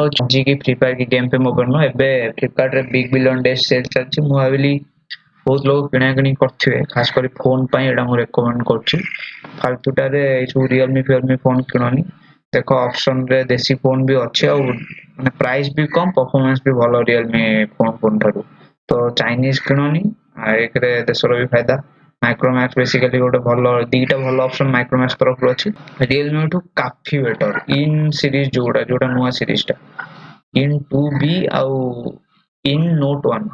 जी की free fire की game पे मोबाइल नो एबे फ्लिपकार्ट रे बिग बिलियन डे सेल चलछि मु भाबिली बहुत लोग किना किनी करथिबे खास कर फोन पई एडा मु रेकमेंड करछि फालतूटारे जो रियलमी फोन किननी देखो ऑप्शन रे देसी फोन भी अच्छे और माने प्राइस भी कम परफॉर्मेंस भी भलो रियलमी फोन ठारू तो चाइनीज किननी एक रे देशर भी फायदा माइक्रोमैक्स बेसिकली गोटे भलो दीटा भलो ऑप्शन माइक्रोमैक्स तरफ अछि रियलमी टू काफी बेटर इन सीरीज जोड़ा जोड़ा नुआ सीरीज टा इन 2B आउ इन नोट 1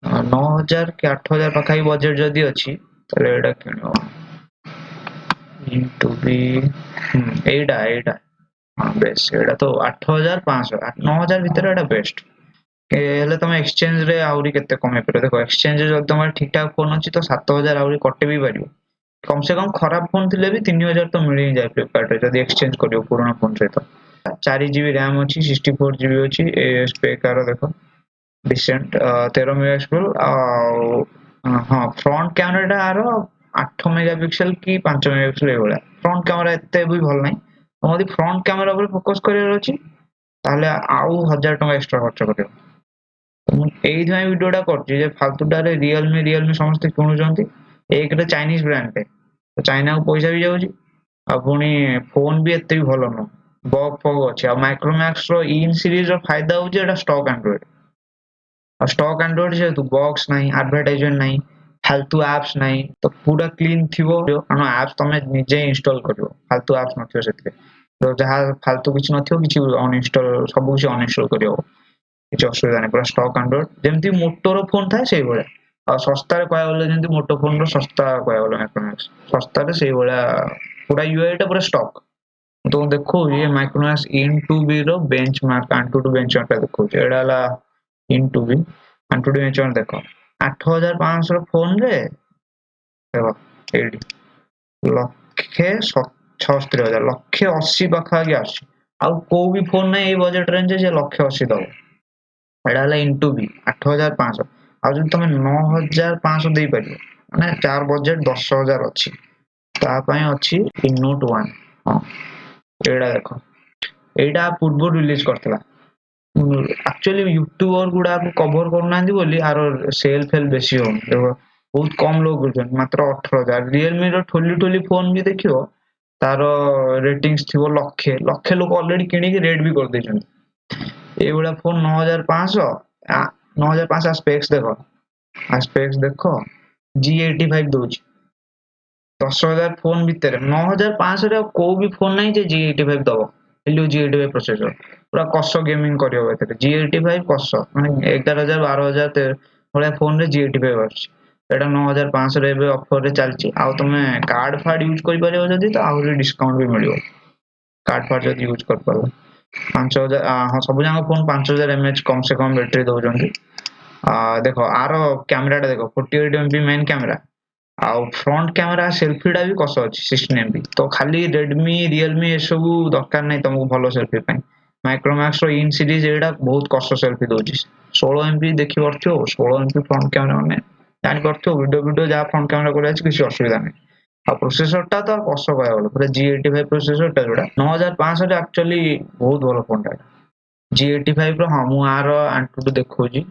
9000 कि 8000 पाखाई बजेट जदी अछि तले एडा किनो इन 2B एडा एडा हां बेस एडा तो 8500 9000 भीतर एडा बेस्ट हेले तुम एक्सचेंज रे आउरी केते कमे पर देखो एक्सचेंज जब तुम ठीक ठाक फोन अछि तो 7000 आउरी कटे भी पारियो कम से कम खराब फोन थिले भी 3000 तो मिल ही जाए फ्लिपकार्ट रे जदी एक्सचेंज करियो पुराना फोन सहित 4GB रैम अछि 64GB अछि स्पेक आरो देखो डिसेंट 13 मेगापिक्सल हाँ फ्रंट कैमरा आरो 8 मेगापिक्सल की 5 मेगापिक्सल ए वाला फ्रंट कैमरा एते भी भल नै हमदी फ्रंट कैमरा ऊपर फोकस करियर अछि ताले आउ 1000 टका एक्स्ट्रा खर्च करियो एई भाई वीडियोटा करछि जे फालतूटारे रियलमी समस्त किनुचंती एक रे चाइनीज ब्रांड पे तो चाइना को पैसा भी जाउची आ पुनी फोन भी एते भी भलो न बग फग अछि आ माइक्रोमैक्स रो इन सीरीज रो फायदा होची एटा स्टॉक एंड्रॉइड आ स्टॉक एंड्रॉइड जे तू बॉक्स नहीं एडवर्टाइजमेंट नहीं फालतू एप्स नहीं तो पूरा क्लीन थिवो अन एप्स तमे निजे इंस्टॉल करियो फालतू एप्स नथियो सेते तो जहा फालतू किछ नथियो किछ अनइंस्टॉल सब किछ अनइंस्टॉल करियो किछ असुविधा नहीं पूरा स्टॉक एंड्रॉइड जेमती मोटो रो फोन था सेही भले आ सस्ता रे कहया बोले जेमती मोटो फोन रो सस्ता कहया बोले माइक्रोमैक्स सस्ता रे सेही भले पूरा यूआई टा पूरा स्टॉक तो देखो ये माइक्रोमैक्स इन 2B रो बेंचमार्क Antutu बेंचमार्क देखो एडाला इन 2B Antutu बेंचमार्क देखो 8500 फोन रे देखो एडी लक्षे 76000 लक्षे 80 पाखा के आसी आ को भी फोन नै ए बजेट रेंज जे लक्षे 80 दो एडाला इन 2B 8500 आ जब तुम 9500 दे पारियो माने चार बजेट 10000 अछि ता पय अछि इन नोट 1 हां एडा देखो एडा पूर्व रिलीज करतला एक्चुअली यूट्यूबर गुडा को कवर करना बोली आर सेल फेल बेसी हो देखो बहुत कम लोग करछन मात्र 18000 रियलमी रो ठोली ठोली फोन भी देखियो तारो रेटिंग्स थिवो लक्षे लक्षे लोग ऑलरेडी किनी के रेट भी कर देछन ए वाला फोन 9500 9500 स्पेक्स देखो G85 दोछ 10000 फोन भीतर 9500 रे को भी फोन नहीं जे G85 दबो हेलो G85 प्रोसेसर पूरा कस गेमिंग करियो एते G85 कस माने 11000 12000 वाला फोन रे G85 आछ एटा 9500 रे बे ऑफर रे चलची आ तुमे कार्ड फार्ड यूज करि परियो जदी तो आउरी डिस्काउंट भी मिलियो कार्ड फार्ड जदी यूज कर परबो 5000 हां सब जंग फोन 5000 mAh कम से कम बैटरी दोजंती देखो आरो कैमराटा देखो 48 MP मेन कैमरा आ फ्रंट कैमरा सेल्फीटा भी कस अछि 16 MP तो खाली Redmi Realme ए सब दरकार नै तुमको भलो सेल्फी पई माइक्रोमैक्स रो इन सीरीज एडा बहुत कस सेल्फी दोछि 16 MP देखि परथियो 16 MP फ्रंट कैमरा माने जानि परथियो वीडियो जा फ्रंट कैमरा करे अछि किछ असुविधा नै आ प्रोसेसर टा तो कस कहया बोले पूरा G85 प्रोसेसर टा जोड़ा 9500 रे एक्चुअली बहुत भलो फोन टा G85 रो हां मु आर Antutu देखौ जी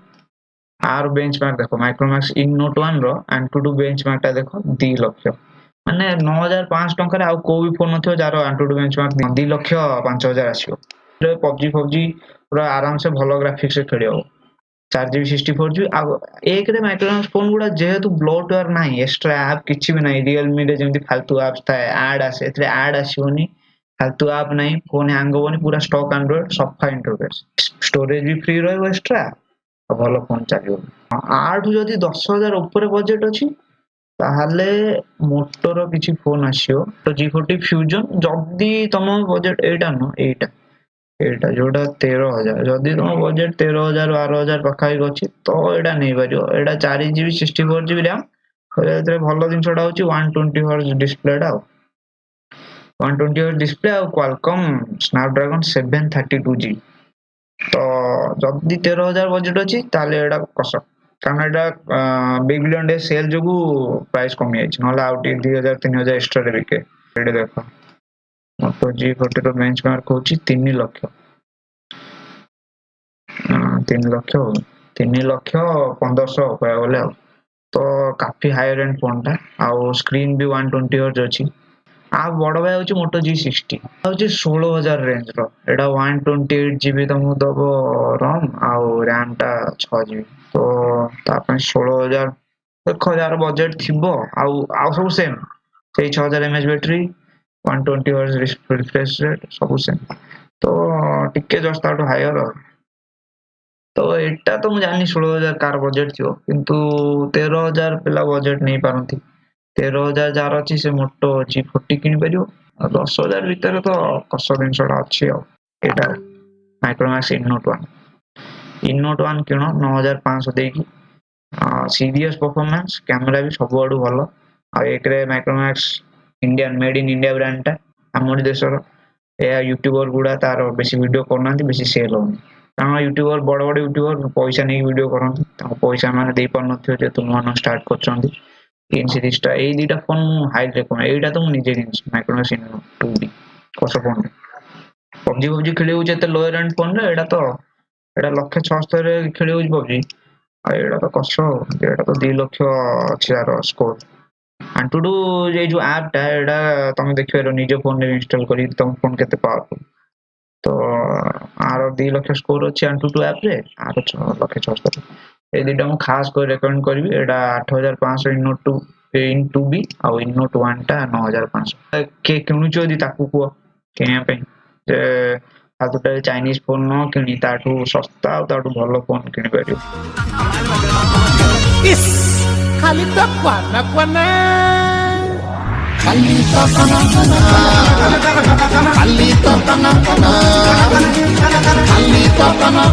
आर बेंचमार्क देखो Micromax in note 1 row Antutu benchmark टा देखो 2 लाख माने 9500 टका रे आ को भी फोन नथियो जारो Antutu बेंचमार्क 2 लाख 5000 आसीयो रे PUBG पूरा आराम से भलो ग्राफिक्स से खेलियो 4GB 64GB आ एक रे माइक्रोमैक्स फोन गुडा जेहेतु ब्लोटवेयर नाही एक्स्ट्रा ऐप किछि भी नाही रियलमी रे जेमति फालतू ऐप्स थाए ऐड आसे एतरे ऐड आसीओनी फालतू ऐप नाही फोन हैंग होबोनी पूरा स्टॉक एंड्रॉइड सफा इंटरफेस स्टोरेज भी फ्री रहबो एक्स्ट्रा आ भलो फोन चलियो आठु जदी 10000 ऊपर बजेट अछि ताहले मोटो रो किछि फोन आसीओ तो G40 फ्यूजन जदी तम बजेट एटा न एटा जोटा 13000 जदी तुम बजेट 13000 12000 पखाई अछि तो एटा नै परियो एटा 4GB 64GB रैम एतरे भलो दिनसडा होची 120 Hz डिस्प्ले टा 120 Hz डिस्प्ले आ Qualcomm Snapdragon 732G तो जदी 13000 बजेट अछि ताले एटा कस कारण एटा बिग बिलियन डे सेल जोगु प्राइस कमी आइछ नला आउट 2000 3000 एक्स्ट्रा रे बिके एडे देखो मोटो G40 रो बेंचमार्क होची 3 लाख 3 ଲକ୍ଷ 3,15,000 କହିବାକୁ ଗଲେ ଆଉ। ତ କାफी ହାୟର ଏଣ୍ଡ ଫୋନ ଟା ଆଉ ସ୍କ୍ରିନ ବି 120 ହର୍ଟ୍ଜ ଅଛି। ଆଉ ବଡ ଭାଇ ହଉଛି ମୋଟो G60 ହଉଛି 16,000 ରେଞ୍ଜ ର। ଏଇଟା 128 GB ତମକୁ ଦବ ରମ୍ ଆଉ ରାମ ଟା 6 GB। ତ ତା ପାଇଁ 16,000 ଦେଖ ଯାହାର ବଜେଟ ଥିବ ଆଉ ସବୁ ସେମ୍ ସେଇ 6,000 mAh battery 120 Hz refresh rate ସବୁ ସେମ୍। ତ ଟିକେ ଜଷ୍ଟ ତାଠୁ ହାୟର ଆଉ। ତ ଏଇଟା ତ ମୁଁ ଜାଣିନି 16,000 କାର ବଜେଟ ଥିବ କିନ୍ତୁ 13,000 ପିଲା ବଜେଟ ନେଇ ପାରନ୍ତି। 13,000 ଯାହାର ଅଛି ସେ ମୋଟୋ G40 କିଣିପାରିବ। ଆଉ 10,000 ଭିତରେ ତ କଷ ଜିନିଷଟା ଅଛି ଆଉ। ଏଇଟା ମାଇକ୍ରୋମାକ୍ସ ଇନୋଟ 1 କିଣ 9,500 ଦେଇକି। ସିରିୟସ୍ ପରଫରମାନ୍ସ କ୍ୟାମେରା ବି ସବୁଆଡୁ ଭଲ। ଆଉ ଏକରେ Micromax made in India brand ଟା ଆମରି ଦେଶର। ଏହା ୟୁଟ୍ୟୁବର ଗୁଡା ତାର ବେଶୀ ଭିଡିଓ କରୁନାହାନ୍ତି, ବେଶୀ ସେଲ ହଉନି। କାରଣ ୟୁଟ୍ୟୁବର ବଡ ବଡ ୟୁଟ୍ୟୁବର ପଇସା ନେଇକି ଭିଡିଓ କରନ୍ତି, ତାଙ୍କୁ ପଇସା ମାନେ ଦେଇ ପାରୁନଥିବେ ଯେହେତୁ ନୂଆ ନୂଆ ଷ୍ଟାର୍ଟ କରୁଛନ୍ତି। ସିରିଜ ଟା ଏଇ ଦିଟା ଫୋନ ମୁଁ ହାଇଲି ରେକମେଣ୍ଡ। ଏଇଟା ତ ମୁଁ ନିଜେ କିଣିଛି ମାଇକ୍ରୋମାକ୍ସ ଇନୋ 2D କଷ ଫୋନ। ପବଜି ଖେଳି ହଉଛି ଏତେ ଲୋୟର ଏଣ୍ଡ ଫୋନରେ। ଏଇଟା 1,76,000 ରେ ଖେଳି ହଉଛି ପବଜି। ଆଉ ଏଇଟା ତ କଷ ଆଉ। ଏଇଟା ତ 2 ଲକ୍ଷ ଅଛି ତାର ସ୍କୋର। ଆଣ୍ଟୁଡୁ ଏଇ ଯୋଉ ଆପ୍ ଟା ଏଇଟା ତମେ ଦେଖିପାରିବ ନିଜ ଫୋନରେ ଇନଷ୍ଟଲ କରିକି ତମ ଫୋନ କେତେ ପାୱାରଫୁଲ। ତ ଆର 2 ଲକ୍ଷ ସ୍କୋର ଅଛି ଆଣ୍ଟୁଡୁ ଆପ ରେ, ଆର 6,76,000। ଏଇ ଦିଟା ମୁଁ ଖାସ କରି ରେକମେଣ୍ଡ କରିବି। ଏଇଟା 8,500 ଇନ୍ 2B ଆଉ ଇନୋଟ 1 ଟା 9,500। କିଏ କିଣୁଛ ଯଦି ତାକୁ କୁହ କିଣିବା ପାଇଁ ଯେ ଫାଲତୁଟାରେ ଚାଇନିଜ ଫୋନ ନ କିଣି ତାଠୁ ଶସ୍ତା ଆଉ ତାଠୁ ଭଲ ଫୋନ କିଣିପାରିବ। ଖାଲି ତ କନା ଖାଲି ତ କନା ଖାଲି ତ କନା ଖାଲି ତ କନା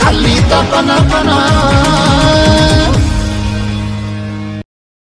ଖାଲି ତ କନା